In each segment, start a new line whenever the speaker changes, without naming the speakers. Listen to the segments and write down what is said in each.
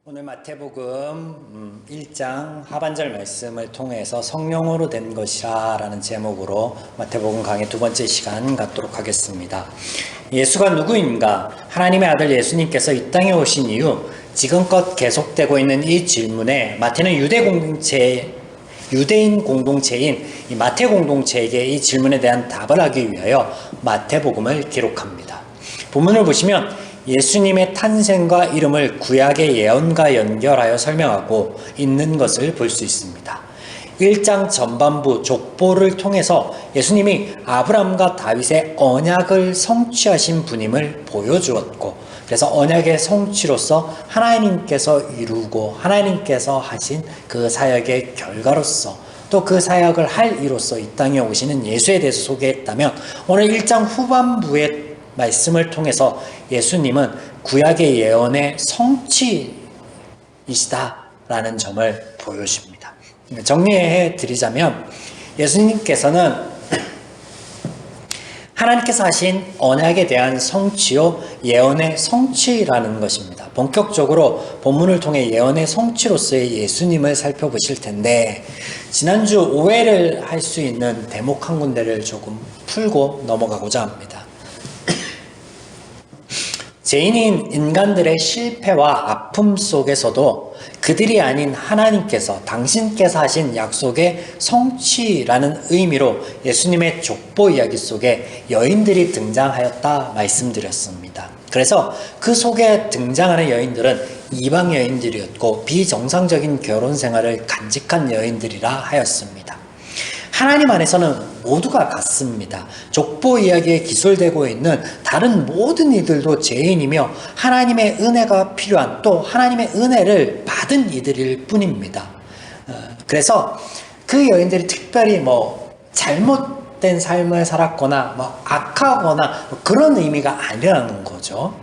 오늘 마태복음 1장 하반절 말씀을 통해서 성령으로 된 것이라 라는 제목으로 마태복음 강의 두 번째 시간 갖도록 하겠습니다. 예수가 누구인가? 하나님의 아들 예수님께서 이 땅에 오신 이후 지금껏 계속되고 있는 이 질문에 마태는 유대인 공동체인 이 마태 공동체에게 이 질문에 대한 답을 하기 위하여 마태복음을 기록합니다. 본문을 보시면 예수님의 탄생과 이름을 구약의 예언과 연결하여 설명하고 있는 것을 볼 수 있습니다. 1장 전반부 족보를 통해서 예수님이 아브라함과 다윗의 언약을 성취하신 분임을 보여주었고, 그래서 언약의 성취로서 하나님께서 이루고 하나님께서 하신 그 사역의 결과로서 또 그 사역을 할 이로써 이 땅에 오시는 예수에 대해서 소개했다면, 오늘 1장 후반부의 말씀을 통해서 예수님은 구약의 예언의 성취이시다라는 점을 보여줍니다. 정리해 드리자면 예수님께서는 하나님께서 하신 언약에 대한 성취요, 예언의 성취라는 것입니다. 본격적으로 본문을 통해 예언의 성취로서의 예수님을 살펴보실 텐데, 지난주 오해를 할 수 있는 대목 한 군데를 조금 풀고 넘어가고자 합니다. 죄인인 인간들의 실패와 아픔 속에서도 그들이 아닌 하나님께서, 당신께서 하신 약속의 성취라는 의미로 예수님의 족보 이야기 속에 여인들이 등장하였다 말씀드렸습니다. 그래서 그 속에 등장하는 여인들은 이방 여인들이었고 비정상적인 결혼 생활을 간직한 여인들이라 하였습니다. 하나님 안에서는 모두가 같습니다. 족보 이야기에 기술되고 있는 다른 모든 이들도 죄인이며 하나님의 은혜가 필요한, 또 하나님의 은혜를 받은 이들일 뿐입니다. 그래서 그 여인들이 특별히 잘못된 삶을 살았거나 악하거나 그런 의미가 아니라는 거죠.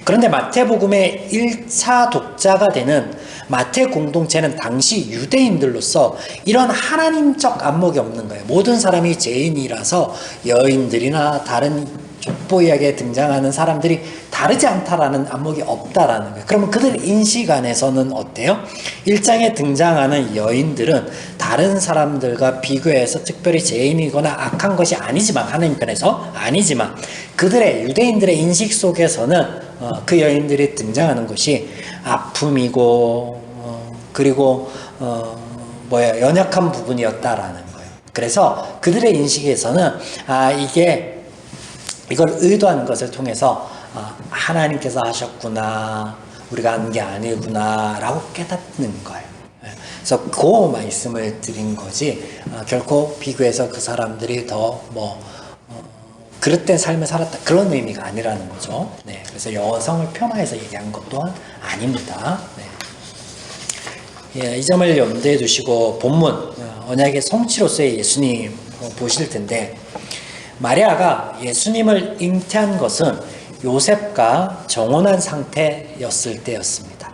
그런데 마태복음의 1차 독자가 되는 마태 공동체는 당시 유대인들로서 이런 하나님적 안목이 없는 거예요. 모든 사람이 죄인이라서 여인들이나 다른 족보 이야기에 등장하는 사람들이 다르지 않다라는 안목이 없다라는 거예요. 그러면 그들 인식 안에서는 어때요? 1장에 등장하는 여인들은 다른 사람들과 비교해서 특별히 죄인이거나 악한 것이 아니지만, 하나님 편에서 아니지만, 그들의 유대인들의 인식 속에서는 그 여인들이 등장하는 것이 아픔이고 그리고 연약한 부분이었다라는 거예요. 그래서 그들의 인식에서는 이걸 의도한 것을 통해서 하나님께서 하셨구나, 우리가 한 게 아니구나 라고 깨닫는 거예요. 그래서 그 말씀을 드린 거지, 결코 비교해서 그 사람들이 더 그릇된 삶을 살았다, 그런 의미가 아니라는 거죠. 네, 그래서 여성을 폄하해서 얘기한 것 또한 아닙니다. 네. 이 점을 염두에 두시고 본문 언약의 성취로서의 예수님 보실 텐데, 마리아가 예수님을 잉태한 것은 요셉과 정혼한 상태였을 때였습니다.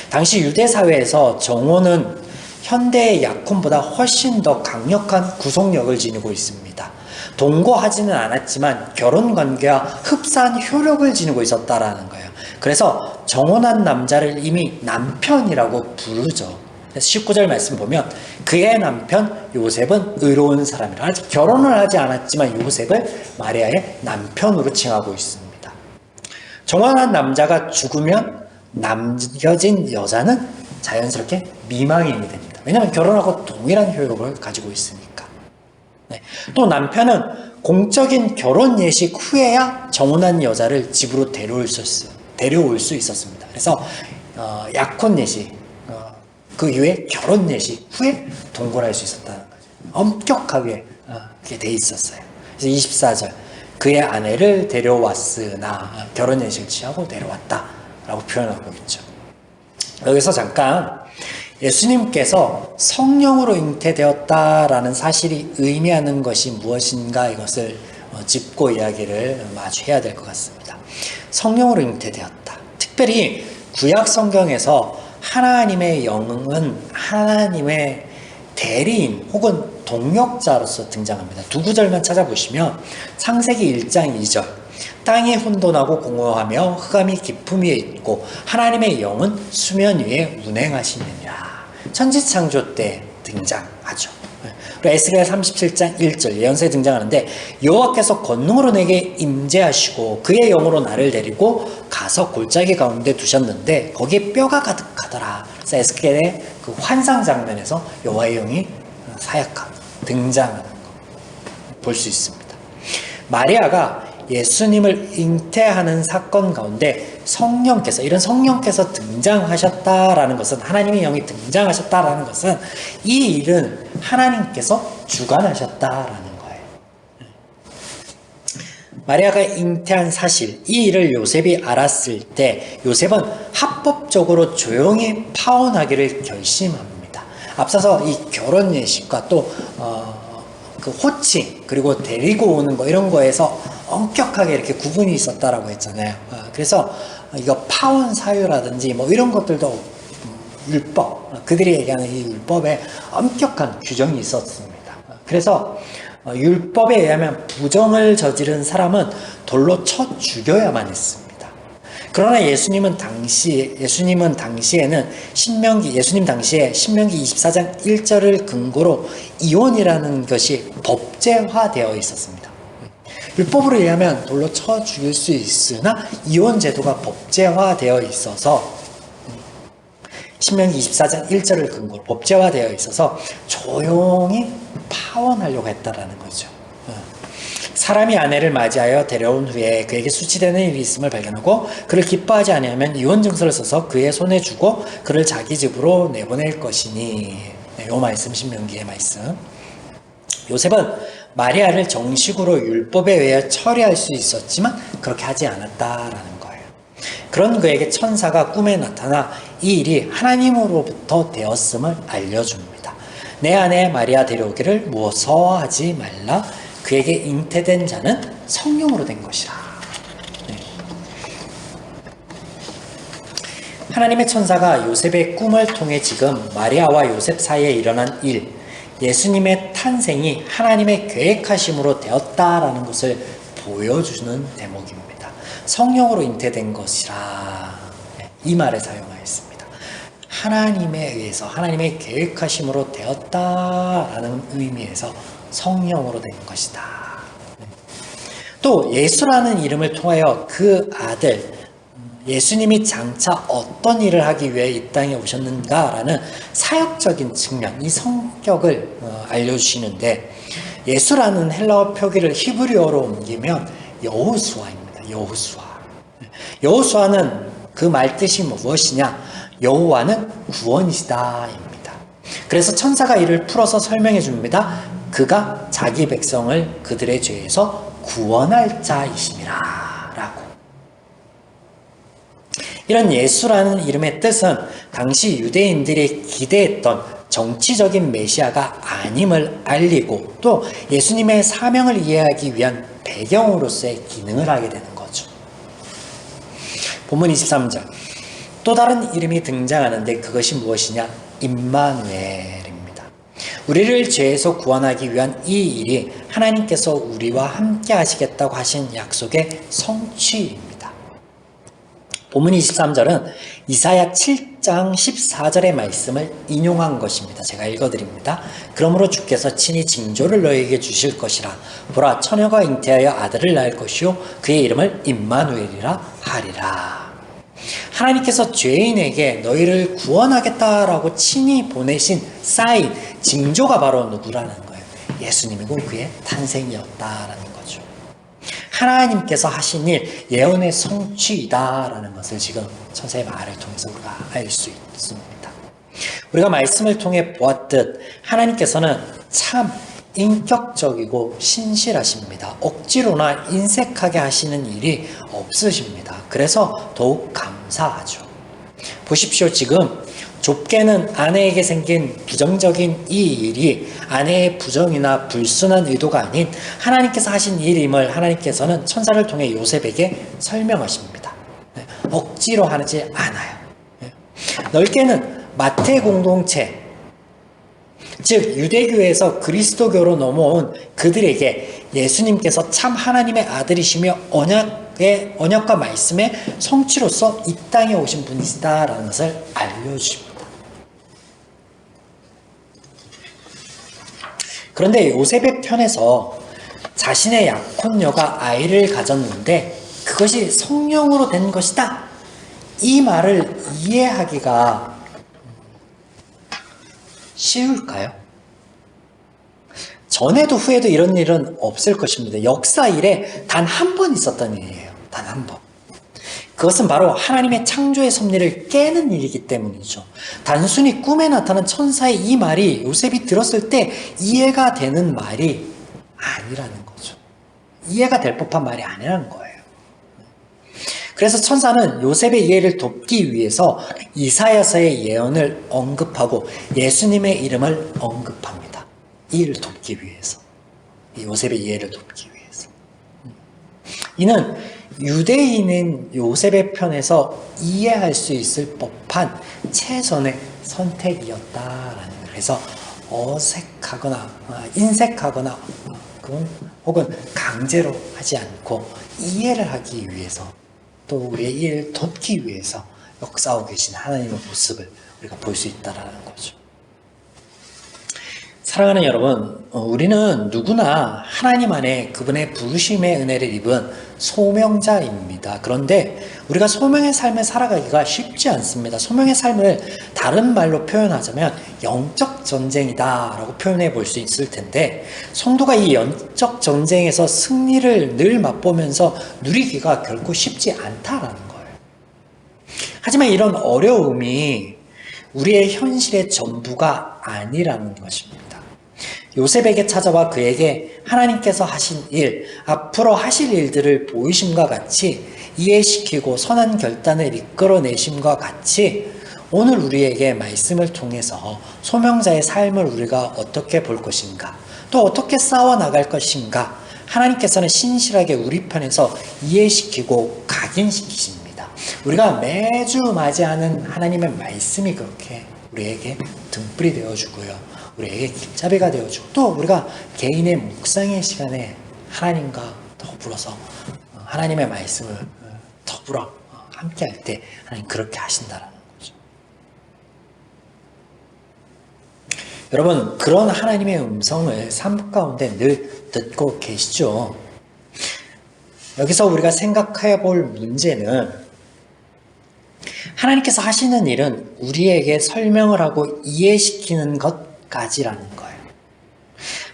당시 유대 사회에서 정혼은 현대의 약혼보다 훨씬 더 강력한 구속력을 지니고 있습니다. 동거하지는 않았지만 결혼관계와 흡사한 효력을 지니고 있었다라는 거예요. 그래서 정혼한 남자를 이미 남편이라고 부르죠. 19절 말씀 보면 그의 남편 요셉은 의로운 사람이라, 아직 결혼을 하지 않았지만 요셉을 마리아의 남편으로 칭하고 있습니다. 정혼한 남자가 죽으면 남겨진 여자는 자연스럽게 미망인이 됩니다. 왜냐하면 결혼하고 동일한 효력을 가지고 있으니까. 네. 또 남편은 공적인 결혼 예식 후에야 정혼한 여자를 집으로 데려올 수 있었습니다. 그래서 약혼 예식, 그 이후에 결혼 예식 후에 동거할 수 있었다는 거죠. 엄격하게 그렇게 돼 있었어요. 그래서 24절, 그의 아내를 데려왔으나 결혼 예식을 취하고 데려왔다라고 표현하고 있죠. 여기서 잠깐 예수님께서 성령으로 잉태되었다라는 사실이 의미하는 것이 무엇인가, 이것을 짚고 이야기를 마주 해야 될 것 같습니다. 성령으로 잉태되었다. 특별히 구약 성경에서 하나님의 영은 하나님의 대리인 혹은 동역자로서 등장합니다. 두 구절만 찾아보시면 창세기 1장 2절, 땅이 혼돈하고 공허하며 흑암이 깊음 위에 있고 하나님의 영은 수면 위에 운행하시느니라. 천지창조 때 등장하죠. 그리고 에스겔 37장 1절 예언서에 등장하는데 여호와께서 권능으로 내게 임재하시고 그의 영으로 나를 데리고 가서 골짜기 가운데 두셨는데 거기에 뼈가 가득하더라. 그래서 에스겔의 그 환상 장면에서 여호와의 영이 사역하고 등장하는 거 볼 수 있습니다. 마리아가 예수님을 잉태하는 사건 가운데 성령께서, 이런 성령께서 등장하셨다라는 것은, 하나님의 영이 등장하셨다라는 것은 이 일은 하나님께서 주관하셨다라는 거예요. 마리아가 잉태한 사실, 이 일을 요셉이 알았을 때 요셉은 합법적으로 조용히 파혼하기를 결심합니다. 앞서서 이 결혼 예식과 또 그 호칭 그리고 데리고 오는 거 이런 거에서 엄격하게 이렇게 구분이 있었다라고 했잖아요. 그래서 이거 파혼 사유라든지 뭐 이런 것들도 율법, 그들이 얘기하는 이 율법에 엄격한 규정이 있었습니다. 그래서 율법에 의하면 부정을 저지른 사람은 돌로 쳐 죽여야만 했습니다. 그러나 예수님 당시에는 예수님 당시에 신명기 24장 1절을 근거로 이혼이라는 것이 법제화되어 있었습니다. 율법으로 의하면 돌로 쳐 죽일 수 있으나 이혼 제도가 법제화되어 있어서 신명기 24장 1절을 근거로 법제화되어 있어서 조용히 파혼하려고 했다라는 거죠. 사람이 아내를 맞이하여 데려온 후에 그에게 수치되는 일이 있음을 발견하고 그를 기뻐하지 아니하면 이혼 증서를 써서 그의 손에 주고 그를 자기 집으로 내보낼 것이니. 이 말씀 신명기의 말씀. 요셉은 마리아를 정식으로 율법에 의해 처리할 수 있었지만 그렇게 하지 않았다라는 거예요. 그런 그에게 천사가 꿈에 나타나 이 일이 하나님으로부터 되었음을 알려줍니다. 내 아내 마리아 데려오기를 무서워하지 말라. 그에게 잉태된 자는 성령으로 된 것이라. 네. 하나님의 천사가 요셉의 꿈을 통해 지금 마리아와 요셉 사이에 일어난 일, 예수님의 탄생이 하나님의 계획하심으로 되었다라는 것을 보여주는 대목입니다. 성령으로 잉태된 것이라. 네. 이 말을 사용하였습니다. 하나님에 의해서 하나님의 계획하심으로 되었다라는 의미에서 성령으로 된 것이다. 또 예수라는 이름을 통하여 그 아들 예수님이 장차 어떤 일을 하기 위해 이 땅에 오셨는가라는 사역적인 측면, 이 성격을 알려주시는데 예수라는 헬라어 표기를 히브리어로 옮기면 여호수아입니다. 여호수아는 그 말 뜻이 무엇이냐? 여호와는 구원이시다입니다. 그래서 천사가 이를 풀어서 설명해 줍니다. 그가 자기 백성을 그들의 죄에서 구원할 자이심이라 라고. 이런 예수라는 이름의 뜻은 당시 유대인들이 기대했던 정치적인 메시아가 아님을 알리고 또 예수님의 사명을 이해하기 위한 배경으로서의 기능을 하게 되는 거죠. 본문 23절. 또 다른 이름이 등장하는데 그것이 무엇이냐? 임마누엘. 우리를 죄에서 구원하기 위한 이 일이 하나님께서 우리와 함께 하시겠다고 하신 약속의 성취입니다. 본문 23절은 이사야 7장 14절의 말씀을 인용한 것입니다. 제가 읽어드립니다. 그러므로 주께서 친히 징조를 너희에게 주실 것이라. 보라, 처녀가 잉태하여 아들을 낳을 것이요 그의 이름을 임마누엘이라 하리라. 하나님께서 죄인에게 너희를 구원하겠다라고 친히 보내신 사인, 징조가 바로 누구라는 거예요? 예수님이고 그의 탄생이었다라는 거죠. 하나님께서 하신 일, 예언의 성취이다라는 것을 지금 천사의 말을 통해서 우리가 알 수 있습니다. 우리가 말씀을 통해 보았듯 하나님께서는 참 인격적이고 신실하십니다. 억지로나 인색하게 하시는 일이 없으십니다. 그래서 더욱 감사하죠. 보십시오. 지금 좁게는 아내에게 생긴 부정적인 이 일이 아내의 부정이나 불순한 의도가 아닌 하나님께서 하신 일임을 하나님께서는 천사를 통해 요셉에게 설명하십니다. 억지로 하지 않아요. 넓게는 마태 공동체, 즉 유대교에서 그리스도교로 넘어온 그들에게 예수님께서 참 하나님의 아들이시며 언약과 말씀의 성취로서 이 땅에 오신 분이시다라는 것을 알려주십니다. 그런데 요셉의 편에서 자신의 약혼녀가 아이를 가졌는데 그것이 성령으로 된 것이다, 이 말을 이해하기가 쉬울까요? 전에도 후에도 이런 일은 없을 것입니다. 역사 일에 단 한 번 있었던 일이에요. 단 한 번. 그것은 바로 하나님의 창조의 섭리를 깨는 일이기 때문이죠. 단순히 꿈에 나타난 천사의 이 말이 요셉이 들었을 때 이해가 되는 말이 아니라는 거죠. 이해가 될 법한 말이 아니라는 거예요. 그래서 천사는 요셉의 이해를 돕기 위해서 이사야서의 예언을 언급하고 예수님의 이름을 언급합니다. 이 일을 돕기 위해서. 요셉의 이해를 돕기 위해서. 이는 유대인인 요셉의 편에서 이해할 수 있을 법한 최선의 선택이었다라는 거예요. 그래서 어색하거나 인색하거나 혹은 강제로 하지 않고 이해를 하기 위해서, 또 우리의 이해를 돕기 위해서 역사하고 계신 하나님의 모습을 우리가 볼 수 있다는 거죠. 사랑하는 여러분, 우리는 누구나 하나님 안에 그분의 부르심의 은혜를 입은 소명자입니다. 그런데 우리가 소명의 삶을 살아가기가 쉽지 않습니다. 소명의 삶을 다른 말로 표현하자면 영적 전쟁이다 라고 표현해 볼 수 있을 텐데, 성도가 이 영적 전쟁에서 승리를 늘 맛보면서 누리기가 결코 쉽지 않다라는 거예요. 하지만 이런 어려움이 우리의 현실의 전부가 아니라는 것입니다. 요셉에게 찾아와 그에게 하나님께서 하신 일, 앞으로 하실 일들을 보이심과 같이 이해시키고 선한 결단을 이끌어내심과 같이 오늘 우리에게 말씀을 통해서 소명자의 삶을 우리가 어떻게 볼 것인가, 또 어떻게 싸워나갈 것인가, 하나님께서는 신실하게 우리 편에서 이해시키고 각인시키십니다. 우리가 매주 맞이하는 하나님의 말씀이 그렇게 우리에게 등불이 되어주고요, 우리에게 길잡이가 되어주고, 또 우리가 개인의 묵상의 시간에 하나님과 더불어서 하나님의 말씀을 더불어 함께 할 때 하나님 그렇게 하신다라는 거죠. 여러분, 그런 하나님의 음성을 삶 가운데 늘 듣고 계시죠? 여기서 우리가 생각해 볼 문제는, 하나님께서 하시는 일은 우리에게 설명을 하고 이해시키는 것까지라는 거예요.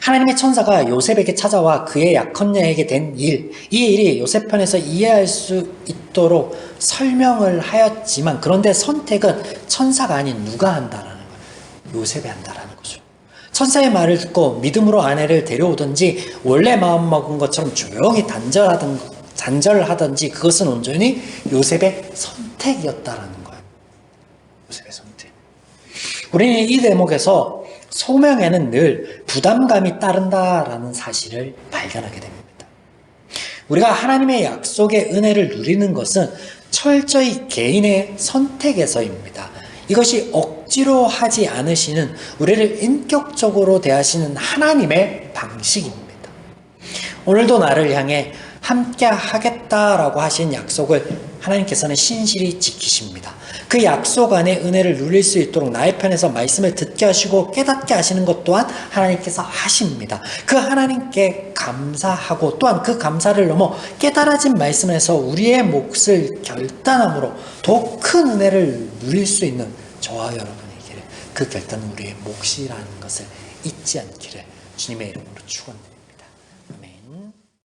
하나님의 천사가 요셉에게 찾아와 그의 약혼녀에게 된 일, 이 일이 요셉 편에서 이해할 수 있도록 설명을 하였지만, 그런데 선택은 천사가 아닌 누가 한다라는 거예요. 요셉이 한다라는 거죠. 천사의 말을 듣고 믿음으로 아내를 데려오든지 원래 마음먹은 것처럼 조용히 단절하든지 그것은 온전히 요셉의 선택이었다라는 거예요. 요셉의 선택. 우리는 이 대목에서 소명에는 늘 부담감이 따른다라는 사실을 발견하게 됩니다. 우리가 하나님의 약속의 은혜를 누리는 것은 철저히 개인의 선택에서입니다. 이것이 억지로 하지 않으시는, 우리를 인격적으로 대하시는 하나님의 방식입니다. 오늘도 나를 향해 함께 하겠다라고 하신 약속을 하나님께서는 신실히 지키십니다. 그 약속 안에 은혜를 누릴 수 있도록 나의 편에서 말씀을 듣게 하시고 깨닫게 하시는 것 또한 하나님께서 하십니다. 그 하나님께 감사하고, 또한 그 감사를 넘어 깨달아진 말씀에서 우리의 몫을 결단함으로 더 큰 은혜를 누릴 수 있는 저와 여러분에게 그 결단은 우리의 몫이라는 것을 잊지 않기를 주님의 이름으로 축원드립니다.